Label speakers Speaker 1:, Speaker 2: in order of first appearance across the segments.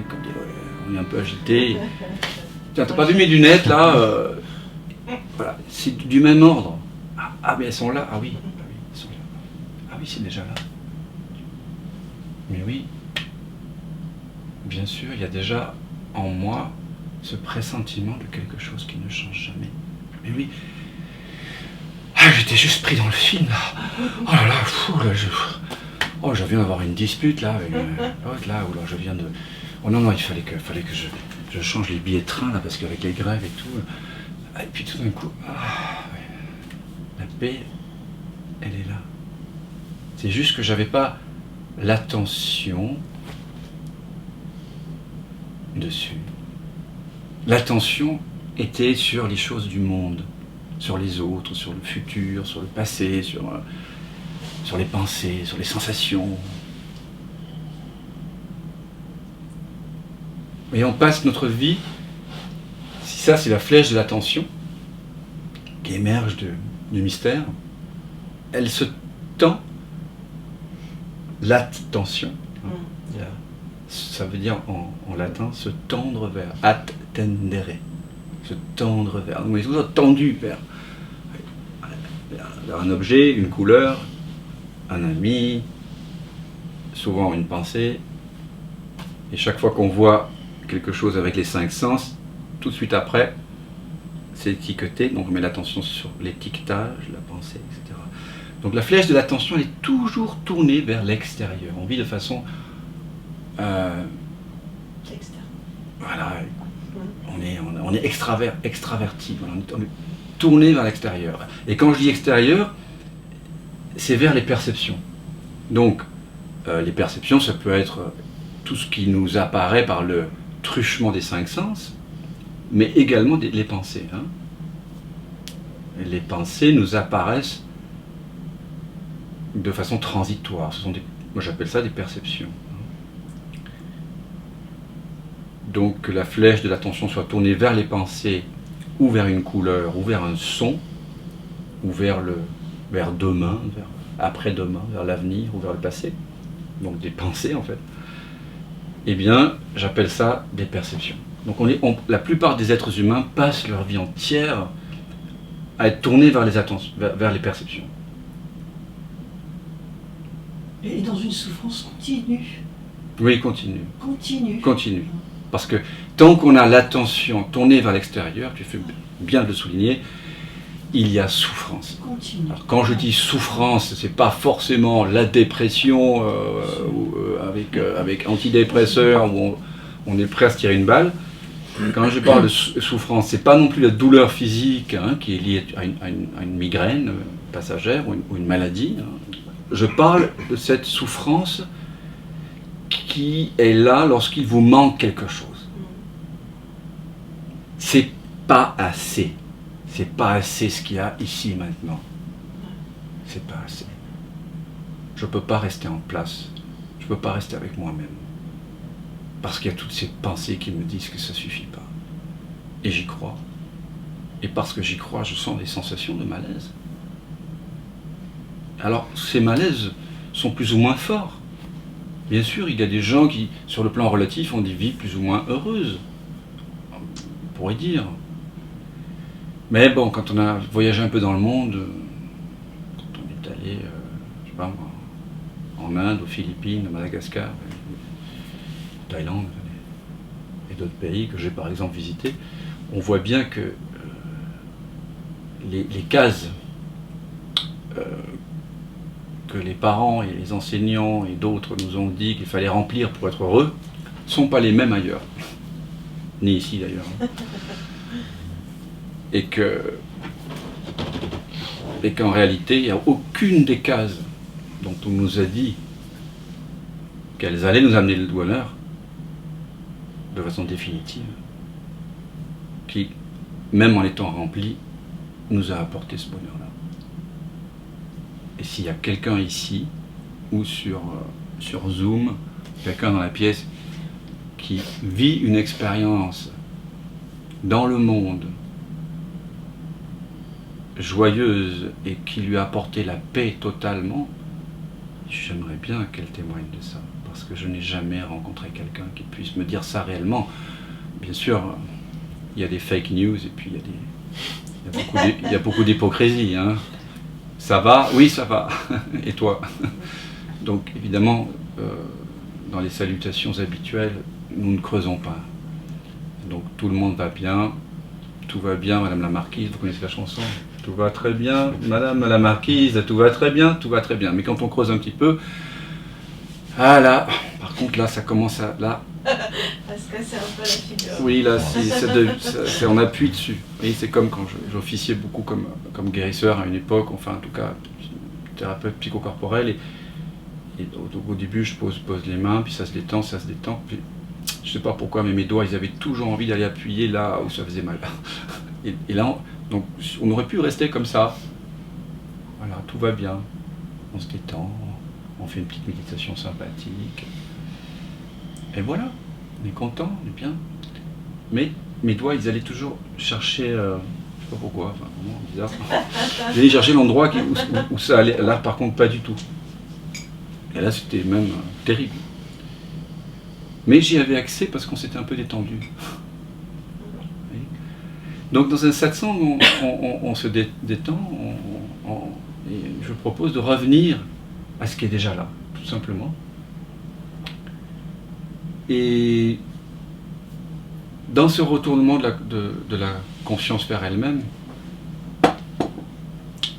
Speaker 1: comme on est un peu agité. Tiens, t'as pas vu mes lunettes là voilà, c'est du même ordre. Ah, mais elles sont là. Ah oui, elles sont là. Ah oui, c'est déjà là. Mais oui, bien sûr, il y a déjà en moi ce pressentiment de quelque chose qui ne change jamais. Mais oui, j'étais juste pris dans le film là. Oh là là, je viens d'avoir une dispute là avec l'autre là, ou là je viens de... Oh non, il fallait que je change les billets de train là, parce qu'avec les grèves et tout... Et puis tout d'un coup, la paix, elle est là. C'est juste que j'avais pas l'attention dessus. L'attention était sur les choses du monde, sur les autres, sur le futur, sur le passé, sur les pensées, sur les sensations. Et on passe notre vie, si ça c'est la flèche de l'attention, qui émerge du mystère, elle se tend, l'attention, ça veut dire en latin se tendre vers, attendere, se tendre vers, on est toujours tendu vers un objet, une couleur, un ami, souvent une pensée, et chaque fois qu'on voit quelque chose avec les 5 sens, tout de suite après, c'est étiqueté, donc on met l'attention sur l'étiquetage, la pensée, etc. Donc la flèche de l'attention, elle est toujours tournée vers l'extérieur. On vit de façon... voilà, on est extraverti, voilà, on est tourné vers l'extérieur. Et quand je dis extérieur, c'est vers les perceptions. Donc, les perceptions, ça peut être tout ce qui nous apparaît par le truchement des 5 sens, mais également les pensées. Hein. Les pensées nous apparaissent de façon transitoire. Ce sont moi j'appelle ça des perceptions. Donc que la flèche de l'attention soit tournée vers les pensées, ou vers une couleur, ou vers un son, ou vers demain, vers après-demain, vers l'avenir, ou vers le passé. Donc des pensées en fait. Eh bien, j'appelle ça des perceptions. Donc la plupart des êtres humains passent leur vie entière à être tournés vers les perceptions.
Speaker 2: Et dans une souffrance continue.
Speaker 1: Oui, continue.
Speaker 2: Continue.
Speaker 1: Parce que tant qu'on a l'attention tournée vers l'extérieur, tu fais bien de le souligner, il y a souffrance.
Speaker 2: Continue.
Speaker 1: Alors, quand je dis souffrance, c'est pas forcément la dépression avec antidépresseurs où on est prêt à se tirer une balle. Quand je parle de souffrance, c'est pas non plus la douleur physique qui est liée à une migraine passagère ou une maladie. Je parle de cette souffrance qui est là lorsqu'il vous manque quelque chose. C'est pas assez. C'est pas assez ce qu'il y a ici maintenant. C'est pas assez. Je peux pas rester en place. Je peux pas rester avec moi-même. Parce qu'il y a toutes ces pensées qui me disent que ça suffit pas. Et j'y crois. Et parce que j'y crois, je sens des sensations de malaise. Alors, ces malaises sont plus ou moins forts. Bien sûr, il y a des gens qui, sur le plan relatif, ont des vies plus ou moins heureuses. On pourrait dire. Mais bon, quand on a voyagé un peu dans le monde, quand on est allé, je sais pas moi, en Inde, aux Philippines, à Madagascar, en Thaïlande, et d'autres pays que j'ai par exemple visités, on voit bien que les cases que les parents et les enseignants et d'autres nous ont dit qu'il fallait remplir pour être heureux, ne sont pas les mêmes ailleurs. Ni ici d'ailleurs. Et qu'en réalité, il n'y a aucune des cases dont on nous a dit qu'elles allaient nous amener le bonheur de façon définitive, qui, même en étant remplies, nous a apporté ce bonheur-là. Et s'il y a quelqu'un ici, ou sur Zoom, quelqu'un dans la pièce, qui vit une expérience dans le monde joyeuse et qui lui a apporté la paix totalement, j'aimerais bien qu'elle témoigne de ça. parce que je n'ai jamais rencontré quelqu'un qui puisse me dire ça réellement. Bien sûr, il y a des fake news et puis il y a beaucoup d'hypocrisie. Hein. Ça va? Oui, ça va. Et toi? Donc évidemment, dans les salutations habituelles, nous ne creusons pas. Donc tout le monde va bien. Tout va bien, Madame la Marquise, vous connaissez la chanson? Tout va très bien, Madame la Marquise, tout va très bien, tout va très bien. Mais quand on creuse un petit peu, ah là, par contre là, ça commence à... Là,
Speaker 2: Parce que c'est un peu la figure.
Speaker 1: oui, là, on appuie dessus. Oui, c'est comme quand j'officiais beaucoup comme guérisseur à une époque, enfin en tout cas, thérapeute psychocorporel. Et au début, je pose les mains, puis ça se détend, puis je sais pas pourquoi, mais mes doigts, ils avaient toujours envie d'aller appuyer là où ça faisait mal. Et là, donc, on aurait pu rester comme ça. Voilà, tout va bien. On se détend, on fait une petite méditation sympathique. Et voilà, on est content, on est bien. Mais mes doigts, ils allaient toujours chercher, je sais pas pourquoi, enfin, vraiment bizarre. Ils allaient chercher l'endroit où ça allait. Là, par contre, pas du tout. Et là, c'était même terrible. Mais j'y avais accès parce qu'on s'était un peu détendu. Donc dans un satsang, on se détend, et je propose de revenir à ce qui est déjà là, tout simplement. Et dans ce retournement de la conscience vers elle-même,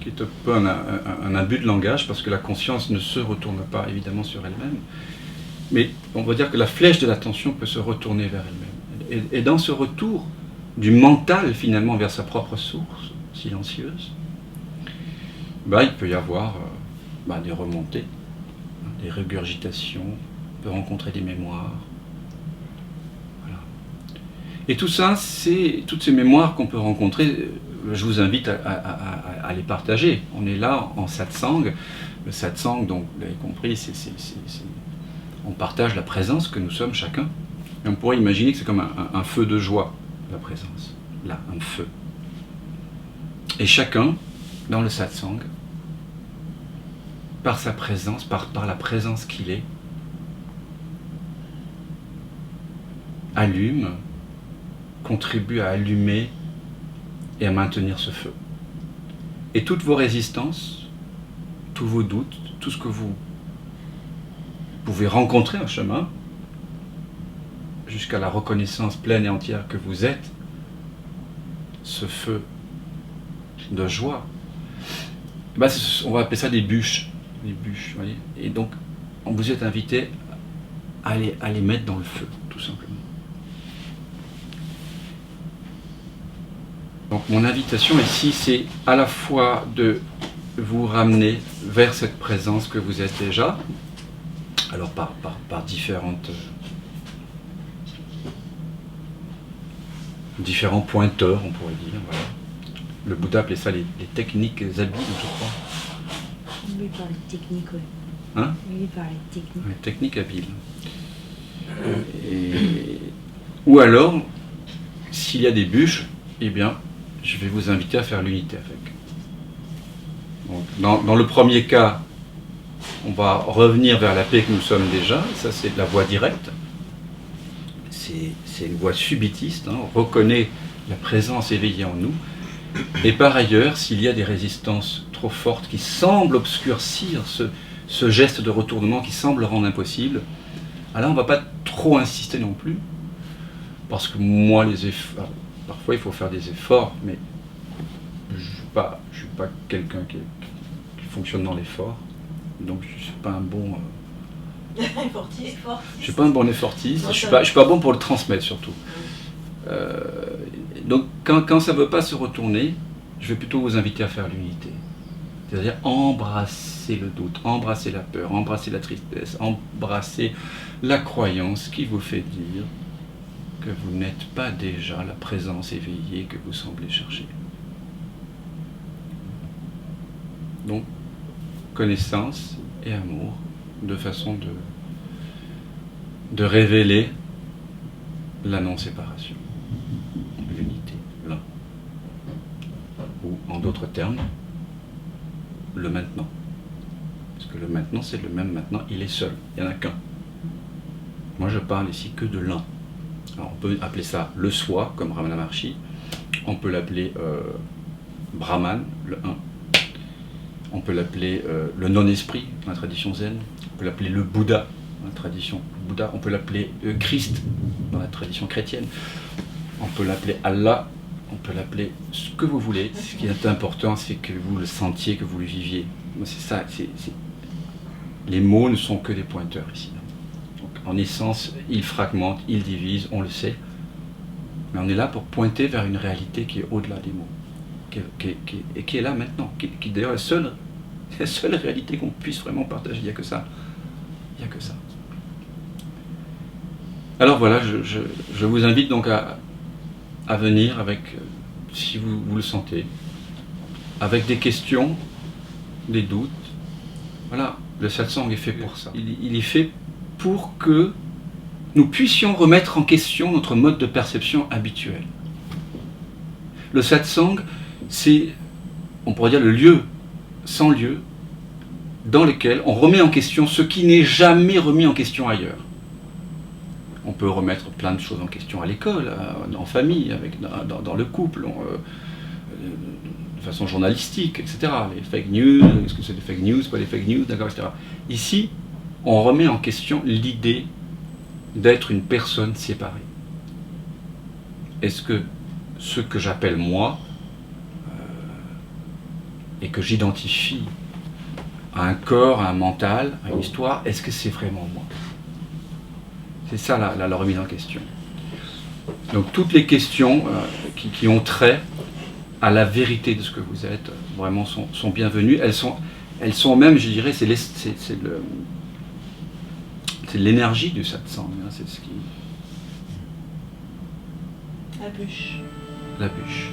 Speaker 1: qui est un peu un abus de langage, parce que la conscience ne se retourne pas évidemment sur elle-même, mais on va dire que la flèche de l'attention peut se retourner vers elle-même. Et dans ce retour du mental finalement vers sa propre source silencieuse, il peut y avoir des remontées, des régurgitations, on peut rencontrer des mémoires. Voilà. Et tout ça, toutes ces mémoires qu'on peut rencontrer, je vous invite à les partager. On est là en satsang. Le satsang, donc vous l'avez compris, on partage la présence que nous sommes chacun. Et on pourrait imaginer que c'est comme un feu de joie, la présence. Là, un feu. Et chacun, dans le satsang, par sa présence, par la présence qu'il est, allume, contribue à allumer et à maintenir ce feu. Et toutes vos résistances, tous vos doutes, tout ce que vous pouvez rencontrer en chemin, jusqu'à la reconnaissance pleine et entière que vous êtes, ce feu de joie, on va appeler ça des bûches. Des bûches, voyez. Et donc, on vous est invité à les mettre dans le feu, tout simplement. Donc, mon invitation ici, c'est à la fois de vous ramener vers cette présence que vous êtes déjà, alors par différents pointeurs, on pourrait dire. Voilà. Le Bouddha appelait ça les techniques habiles, je crois.
Speaker 3: Oui, par les techniques, oui.
Speaker 1: Hein?
Speaker 3: Oui, par les techniques.
Speaker 1: Les techniques habiles. Ou alors, s'il y a des bûches, eh bien, je vais vous inviter à faire l'unité avec. Donc, dans le premier cas, on va revenir vers la paix que nous sommes déjà. Ça, c'est la voie directe. C'est une voie subitiste. On reconnaît la présence éveillée en nous. Et par ailleurs, s'il y a des résistances trop fortes qui semblent obscurcir ce geste de retournement qui semble le rendre impossible, alors on ne va pas trop insister non plus, parce que moi, parfois il faut faire des efforts, mais je ne suis pas quelqu'un qui fonctionne dans l'effort, donc je ne suis pas un bon... je suis pas un bon effortiste, je suis pas bon pour le transmettre surtout. Donc quand ça ne veut pas se retourner, je vais plutôt vous inviter à faire l'unité. C'est-à-dire embrasser le doute, embrasser la peur, embrasser la tristesse, embrasser la croyance qui vous fait dire que vous n'êtes pas déjà la présence éveillée que vous semblez chercher. Donc, connaissance et amour, de façon de révéler la non-séparation, l'unité, l'un. Ou, en d'autres termes, le maintenant. Parce que le maintenant, c'est le même maintenant, il est seul, il n'y en a qu'un. Moi je parle ici que de l'un. Alors, on peut appeler ça le soi, comme Ramana Maharshi. On peut l'appeler Brahman, le un. On peut l'appeler le non-esprit, dans la tradition zen. On peut l'appeler le Bouddha, dans la tradition Bouddha. On peut l'appeler Christ, dans la tradition chrétienne. On peut l'appeler Allah. On peut l'appeler ce que vous voulez. Ce qui est important, c'est que vous le sentiez, que vous le viviez. C'est ça. Les mots ne sont que des pointeurs ici. Donc, en essence, ils fragmentent, ils divisent, on le sait. Mais on est là pour pointer vers une réalité qui est au-delà des mots. Et qui est là maintenant. Qui d'ailleurs est la seule réalité qu'on puisse vraiment partager. Il n'y a que ça. Il n'y a que ça. Alors voilà, je vous invite donc à venir avec, si vous le sentez, avec des questions, des doutes. Voilà, le satsang est fait pour ça. Il est fait pour que nous puissions remettre en question notre mode de perception habituel. Le satsang, c'est, on pourrait dire, le lieu sans lieu dans lequel on remet en question ce qui n'est jamais remis en question ailleurs. On peut remettre plein de choses en question à l'école, en famille, dans le couple, de façon journalistique, etc. Les fake news, est-ce que c'est des fake news, pas des fake news, d'accord, etc. Ici, on remet en question l'idée d'être une personne séparée. Est-ce que ce que j'appelle moi, et que j'identifie à un corps, à un mental, à une histoire, est-ce que c'est vraiment moi ? C'est ça la remise en question. Donc toutes les questions qui ont trait à la vérité de ce que vous êtes, vraiment sont bienvenues. Elles sont même, je dirais, c'est l'énergie du satsang. C'est ce qui...
Speaker 2: La bûche.
Speaker 1: La bûche.